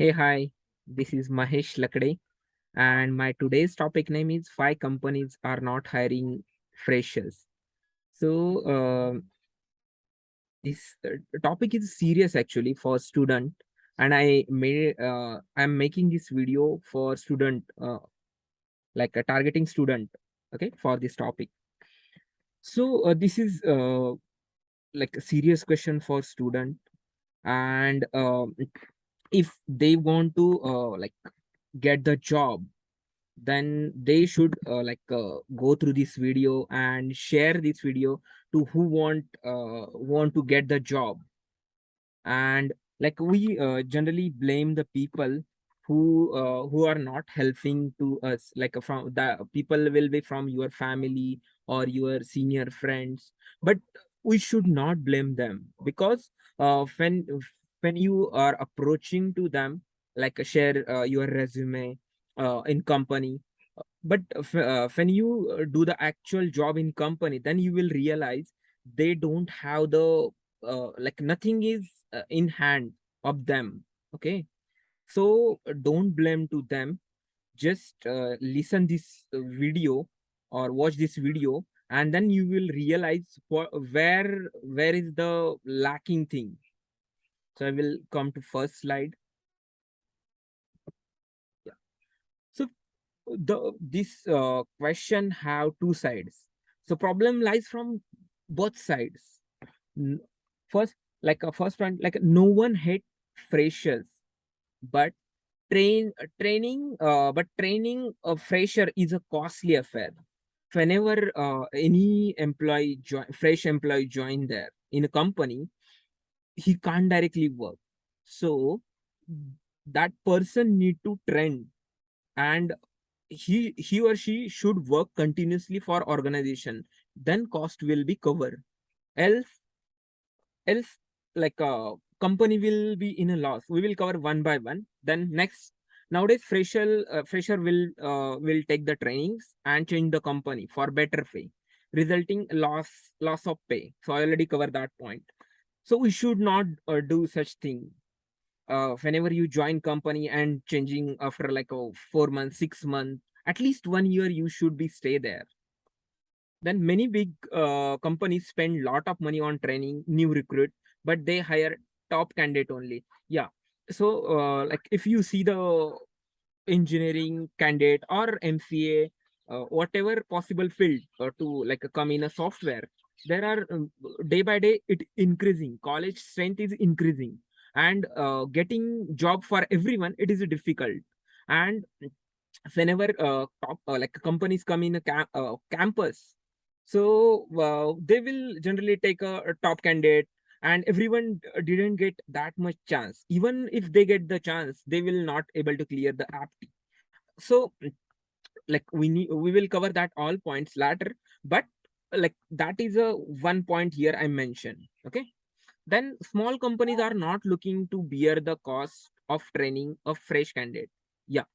Hey, hi, this is Mahesh Lakde, and my today's topic name is Why Companies Are Not Hiring Freshers. So, this topic is serious actually for student, and I'm making this video for student, like a targeting student, okay, for this topic. So, this is like a serious question for student, and if they want to like get the job, then they should go through this video and share this video to who want to get the job. And like we generally blame the people who are not helping to us, like from the people will be from your family or your senior friends, but we should not blame them because when you are approaching to them, like share your resume in company, but when you do the actual job in company, then you will realize they don't have the like nothing is in hand of them. Okay, so don't blame to them. Just listen this video or watch this video, and then you will realize where is the lacking thing. So I will come to first slide. Yeah. So the this question have two sides. So problem lies from both sides. N- First, like a first one, like no one hate freshers, but training a fresher is a costly affair. Whenever any fresh employee join there in a company, he can't directly work. So that person need to train, and he or she should work continuously for organization. Then cost will be covered. Else else like company will be in a loss. We will cover one by one. Then next, nowadays fresher will take the trainings and change the company for better pay, resulting loss of pay. So I already covered that point. So we should not do such thing. Whenever you join company and changing after like 4 months, 6 months, at least 1 year you should be stay there. Then many big companies spend lot of money on training new recruit, but they hire top candidate only. Yeah. So like if you see the engineering candidate or MCA, whatever possible field to like come in a software, there are day by day it increasing. College strength is increasing, and getting job for everyone it is difficult. And whenever like companies come in a campus, so they will generally take a top candidate, and everyone didn't get that much chance. Even if they get the chance, they will not able to clear the apt. So like we will cover that all points later, but like that is a one point here I mentioned. Okay, then small companies are not looking to bear the cost of training a fresh candidate. Yeah.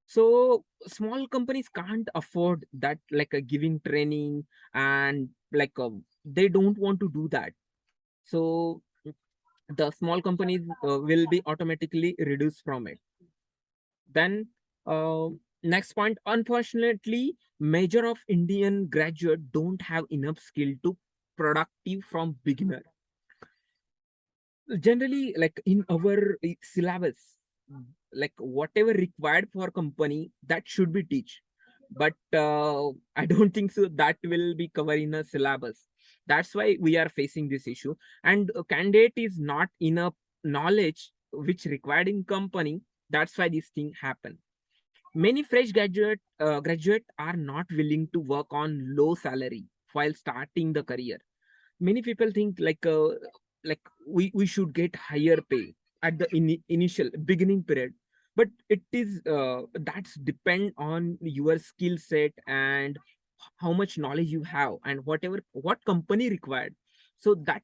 So small companies can't afford that, like a giving training, and like they don't want to do that. So the small companies will be automatically reduced from it. Then next point, unfortunately, major of Indian graduate don't have enough skill to productive from beginner. Generally, like in our syllabus, like whatever required for company, that should be teach. But I don't think so that will be covered in a syllabus. That's why we are facing this issue. And a candidate is not enough knowledge which required in company. That's why this thing happen. Many fresh graduate are not willing to work on low salary while starting the career. Many people think like we should get higher pay at the initial beginning period, but it is that's depend on your skill set and how much knowledge you have and what company required. So that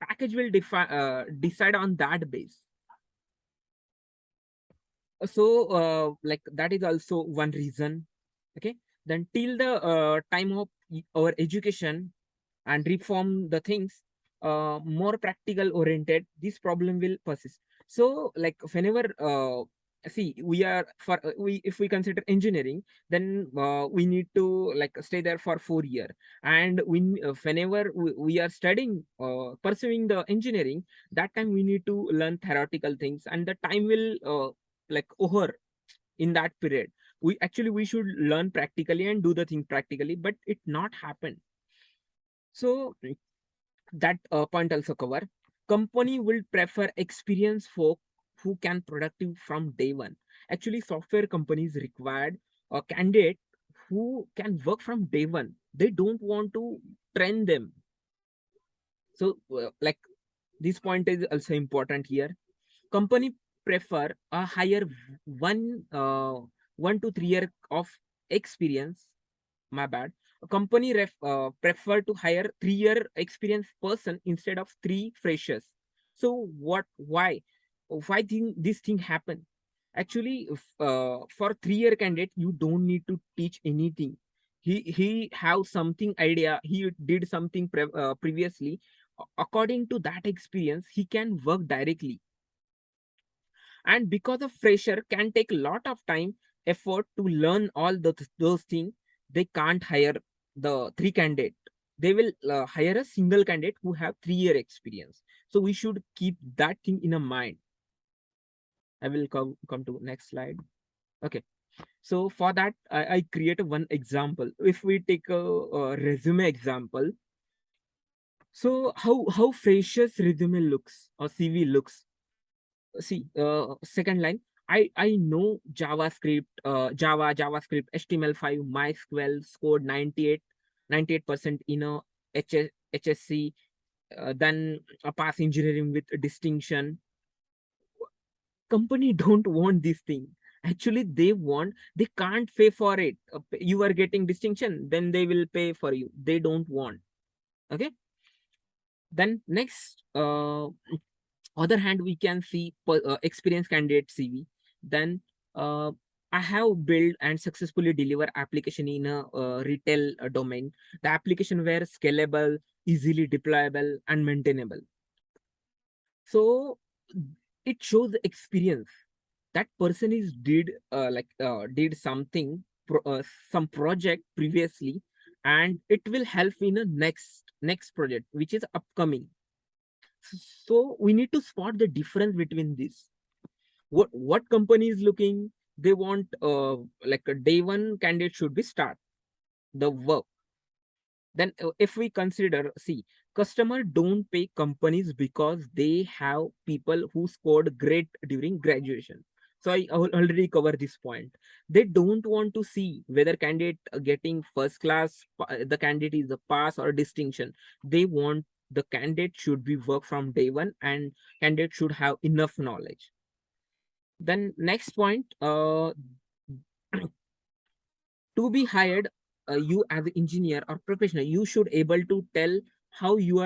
package will decide on that base. So like that is also one reason. Okay, then till the time of our education and reform the things, more practical oriented, this problem will persist. So like whenever see we are for we if we consider engineering, then we need to like stay there for 4 years. And whenever we are studying pursuing the engineering, that time we need to learn theoretical things, and the time will like over in that period. We should learn practically and do the thing practically, but it not happen. So that point also cover. Company will prefer experienced folk who can productive from day one. Actually, software companies required a candidate who can work from day one. They don't want to train them. So like this point is also important here. Company prefer a higher 1 to 3 year of experience. My bad. A company prefer to hire 3 year experienced person instead of three freshers. So what? Why think this thing happen? Actually, for 3 year candidate, you don't need to teach anything. He have something idea. He did something previously. According to that experience, he can work directly. And because a fresher can take a lot of time effort to learn all those things, they can't hire the three candidate. They will hire a single candidate who have 3 year experience. So we should keep that thing in a mind. I will come to next slide. Okay, so for that I create one example. If we take a resume example, so how freshers resume looks or CV looks. See, second line, I know JavaScript, HTML5, MySQL, scored 98% in a HSC, then a pass engineering with a distinction. Company don't want this thing. Actually, they can't pay for it. You are getting distinction, then they will pay for you. They don't want. Okay. Then next, other hand, we can see experienced candidate CV. Then I have built and successfully delivered application in a retail domain. The application were scalable, easily deployable, and maintainable. So it shows the experience. That person is did something some project previously, and it will help in a next project which is upcoming. So we need to spot the difference between this. What company is looking? They want like a day one candidate should be start the work. Then if we consider, see, customer don't pay companies because they have people who scored great during graduation. So I already covered this point. They don't want to see whether candidate getting first class, the candidate is a pass or distinction. They want the candidate should be work from day one, and candidate should have enough knowledge. Then next point, to be hired, you as an engineer or professional, you should able to tell how uh, you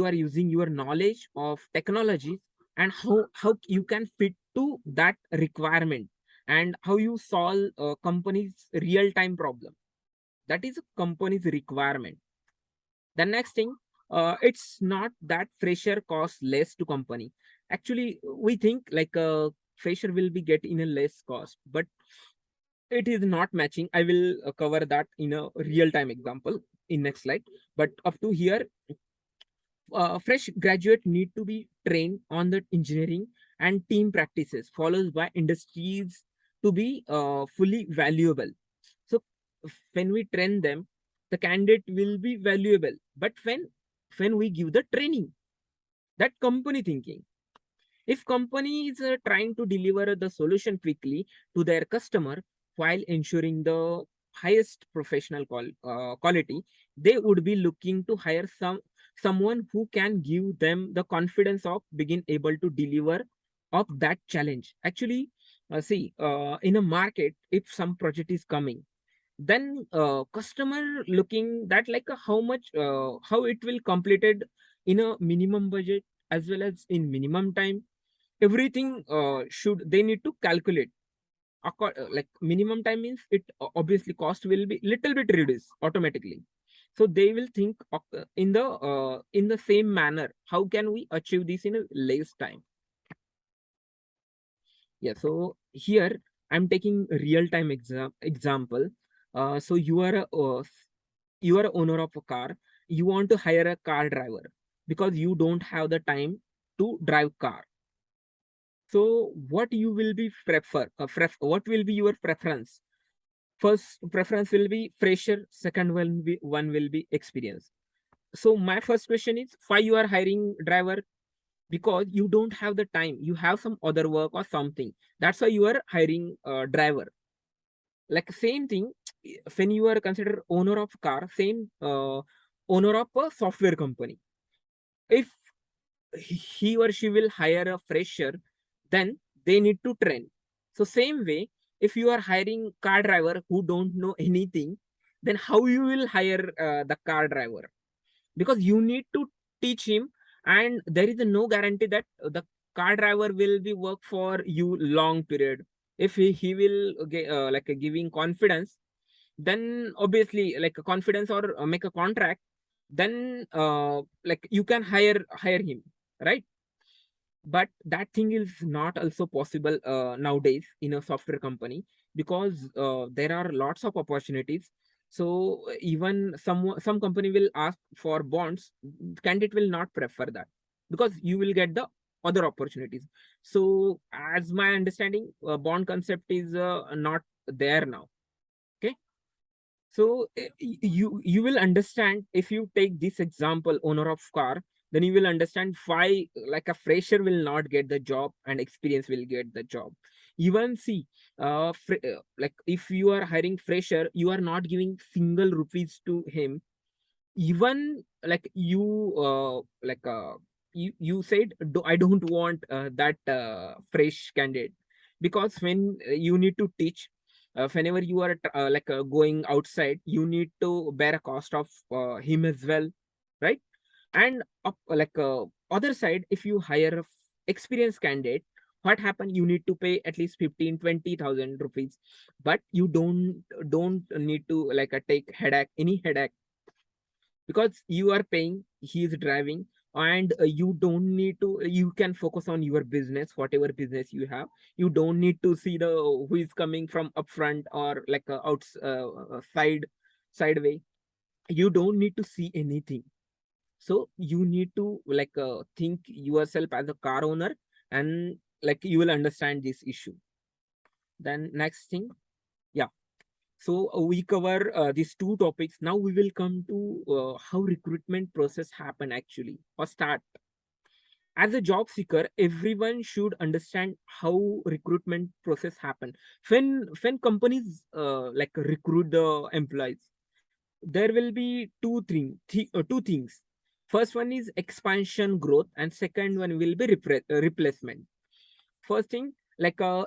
are using your knowledge of technologies, and how you can fit to that requirement, and how you solve company's real time problem. That is a company's requirement. The next thing, it's not that fresher costs less to company. Actually, we think like a fresher will be get in a less cost, but it is not matching. I will cover that in a real time example in next slide. But up to here, fresh graduate need to be trained on the engineering and team practices, followed by industries to be fully valuable. So when we train them, the candidate will be valuable. But when we give the training, that company thinking. If companies are trying to deliver the solution quickly to their customer while ensuring the highest professional quality, they would be looking to hire someone who can give them the confidence of being able to deliver of that challenge. Actually, see, in a market, if some project is coming, then customer looking that like how much how it will completed in a minimum budget as well as in minimum time. Everything should they need to calculate. Like minimum time means it obviously cost will be little bit reduced automatically. So they will think in the same manner. How can we achieve this in a less time? Yeah. So here I'm taking real time example. So you are a owner of a car. You want to hire a car driver because you don't have the time to drive car. So what you will be what will be your preference? First preference will be fresher. Second one will be experience. So my first question is why you are hiring driver? Because you don't have the time. You have some other work or something. That's why you are hiring a driver. Like same thing when you are considered owner of car, same owner of a software company. If he or she will hire a fresher, then they need to train. So same way, if you are hiring car driver who don't know anything, then how you will hire the car driver? Because you need to teach him, and there is no guarantee that the car driver will be work for you long period. If he will giving confidence, then obviously like a confidence or make a contract, then like you can hire him, right? But that thing is not also possible nowadays in a software company, because there are lots of opportunities. So even some company will ask for bonds. Candidate will not prefer that because you will get the other opportunities. So as my understanding, bond concept is not there now. Okay. So you will understand if you take this example, owner of car, then you will understand why like a fresher will not get the job and experience will get the job. Even see, like if you are hiring fresher, you are not giving single rupees to him. Even like you said, I don't want that fresh candidate, because when you need to teach, whenever you are going outside, you need to bear a cost of him as well, right? And other side, if you hire a experienced candidate, what happen? You need to pay at least 15-20,000 rupees, but you don't need to take headache, any headache, because you are paying, he is driving, and you don't need to, you can focus on your business, whatever business you have. You don't need to see the who is coming from up front or sideway. You don't need to see anything. So you need to think yourself as a car owner, and you will understand this issue. Then next thing, yeah. So we cover these two topics. Now we will come to how recruitment process happen actually or start. As a job seeker, everyone should understand how recruitment process happen. When companies recruit the employees, there will be two things. First one is expansion growth, and second one will be replacement. First thing,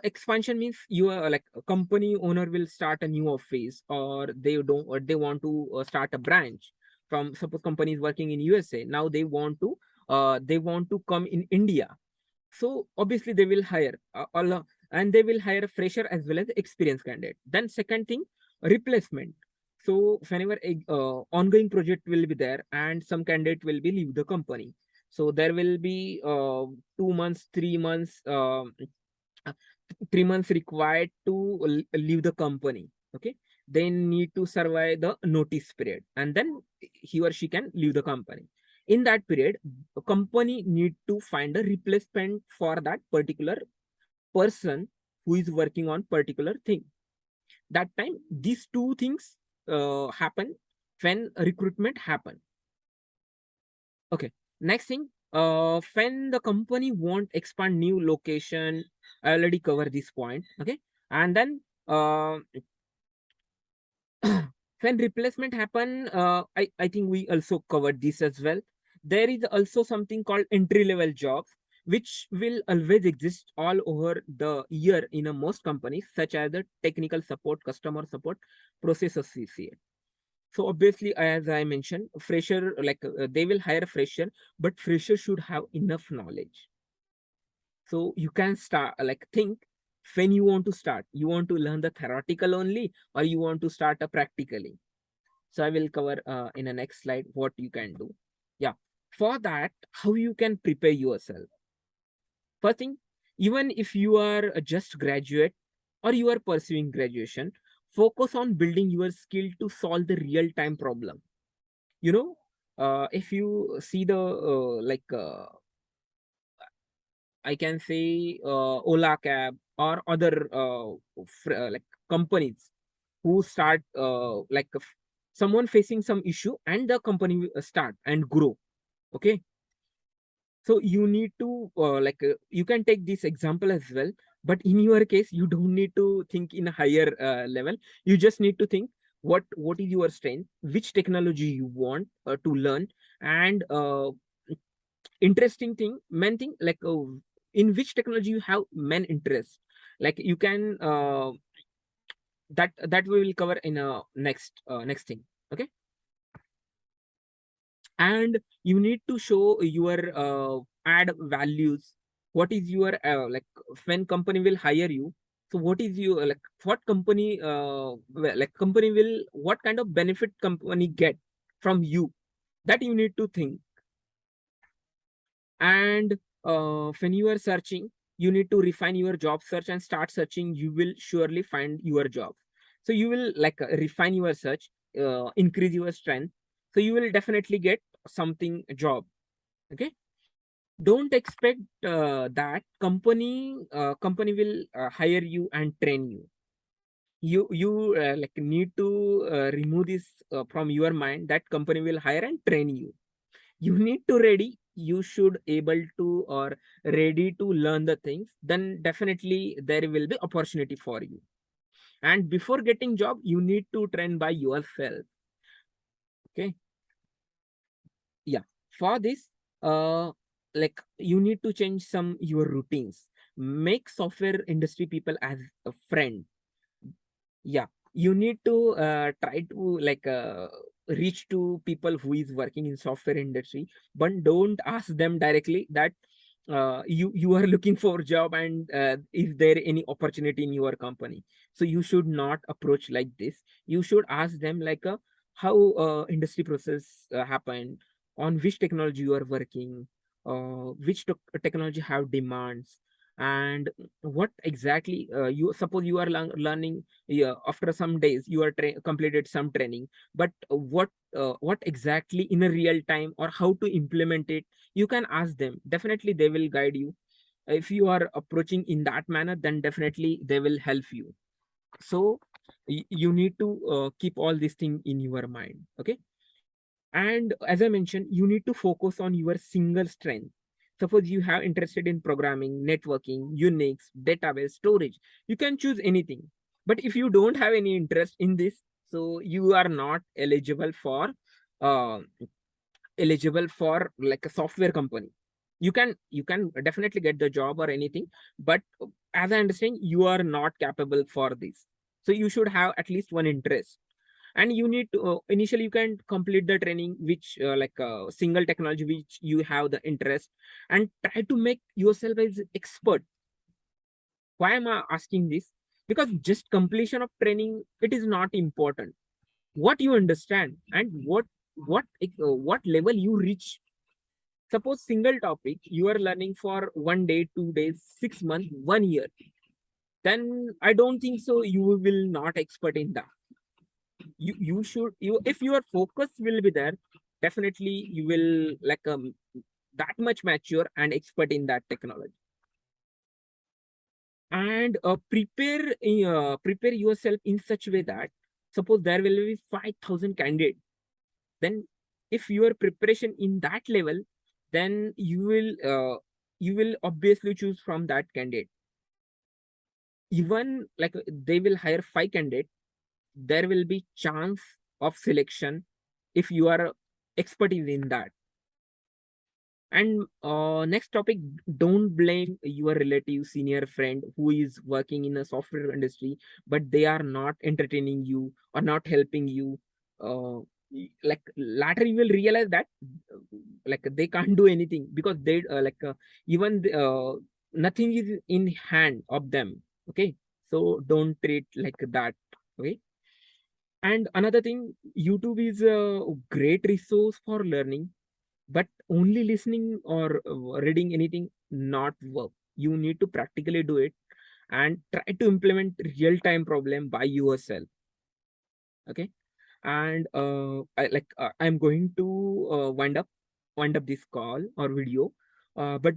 expansion means you are like a company owner will start a new office, or they don't, or they want to start a branch. From suppose company is working in USA, now they want to come in India. So obviously they will hire and they will hire a fresher as well as experienced candidate. Then second thing, replacement. So whenever a ongoing project will be there and some candidate will be leave the company, so there will be 2 months, 3 months, 3 months required to leave the company. Okay, they need to survive the notice period, and then he or she can leave the company. In that period, a company need to find a replacement for that particular person who is working on particular thing. That time these two things happen when recruitment happen. Okay. Next thing, when the company want expand new location, I already covered this point. Okay. And then when replacement happen, I think we also covered this as well. There is also something called entry level jobs, which will always exist all over the year in a most companies, such as the technical support, customer support, process associate. So obviously, as I mentioned, fresher, they will hire a fresher, but fresher should have enough knowledge. So you can start think when you want to start. You want to learn the theoretical only, or you want to start a practically. So I will cover in the next slide what you can do. Yeah. For that, how you can prepare yourself. First thing, even if you are just graduate or you are pursuing graduation, focus on building your skill to solve the real time problem. You know, if you see the I can say Ola Cab or other like companies who start someone facing some issue and the company will start and grow. Okay, so you need to you can take this example as well, but in your case you don't need to think in a higher level. You just need to think what is your strength, which technology you want to learn, and interesting thing, main thing, in which technology you have main interest. Like you can that we will cover in a next thing. Okay, and you need to show your add values. What is your when company will hire you, so what is your what company company will, what kind of benefit company get from you, that you need to think. And when you are searching, you need to refine your job search and start searching. You will surely find your job. So you will refine your search, increase your strength, so you will definitely get something job. Okay, don't expect that company will hire you and train you. You need to remove this from your mind, that company will hire and train you. You need to ready, you should able to or ready to learn the things, then definitely there will be opportunity for you. And before getting job, you need to train by yourself. Okay, yeah. For this, you need to change some your routines. Make software industry people as a friend. Yeah, you need to try to reach to people who is working in software industry, but don't ask them directly that you are looking for job and is there any opportunity in your company. So you should not approach like this. You should ask them how industry process happen, on which technology you are working, which technology have demands, and what exactly you suppose you are learning. Yeah, after some days you are completed some training, but what exactly in a real time or how to implement it, you can ask them. Definitely they will guide you. If you are approaching in that manner, then definitely they will help you. So you need to keep all these things in your mind. Okay, and as I mentioned, you need to focus on your single strength. Suppose you have interested in programming, networking, Unix, database, storage. You can choose anything. But if you don't have any interest in this, so you are not uh, eligible for like a software company. You can definitely get the job or anything, but as I understand, you are not capable for this. So you should have at least one interest, and you need to initially you can complete the training which single technology which you have the interest, and try to make yourself as expert. Why am I asking this? Because just completion of training, it is not important. What you understand and what level you reach. Suppose single topic you are learning for 1 day, 2 days, 6 months, 1 year, then I don't think so you will not expert in that. You should, you if your focus will be there, definitely you will that much mature and expert in that technology. And prepare yourself in such way that suppose there will be 5,000 candidates, then if your preparation in that level, then you will obviously choose from that candidate. Even they will hire 5 candidates, there will be chance of selection if you are expertise in that. And next topic, don't blame your relative, senior friend who is working in a software industry, but they are not entertaining you or not helping you. Later you will realize that they can't do anything, because they even nothing is in hand of them. Okay, so don't treat like that. Okay, And another thing, YouTube is a great resource for learning, but only listening or reading anything not work. You need to practically do it and try to implement real time problem by yourself. Okay. And I'm going to wind up this call or video, but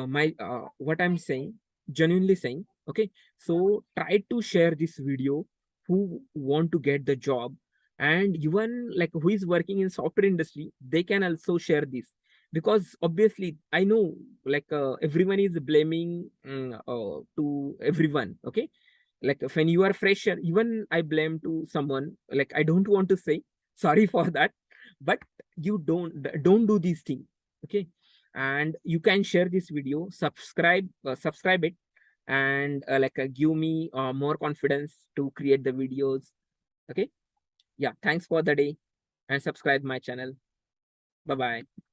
my what I'm saying, genuinely saying, okay, so try to share this video who want to get the job, and even like who is working in software industry, they can also share this, because obviously I know everyone is blaming to everyone. Okay, like when you are fresher, even I blame to someone, like I don't want to say sorry for that, but you don't do these things. Okay, and you can share this video, subscribe it, and give me more confidence to create the videos. Okay, yeah, thanks for the day, and subscribe my channel. Bye bye.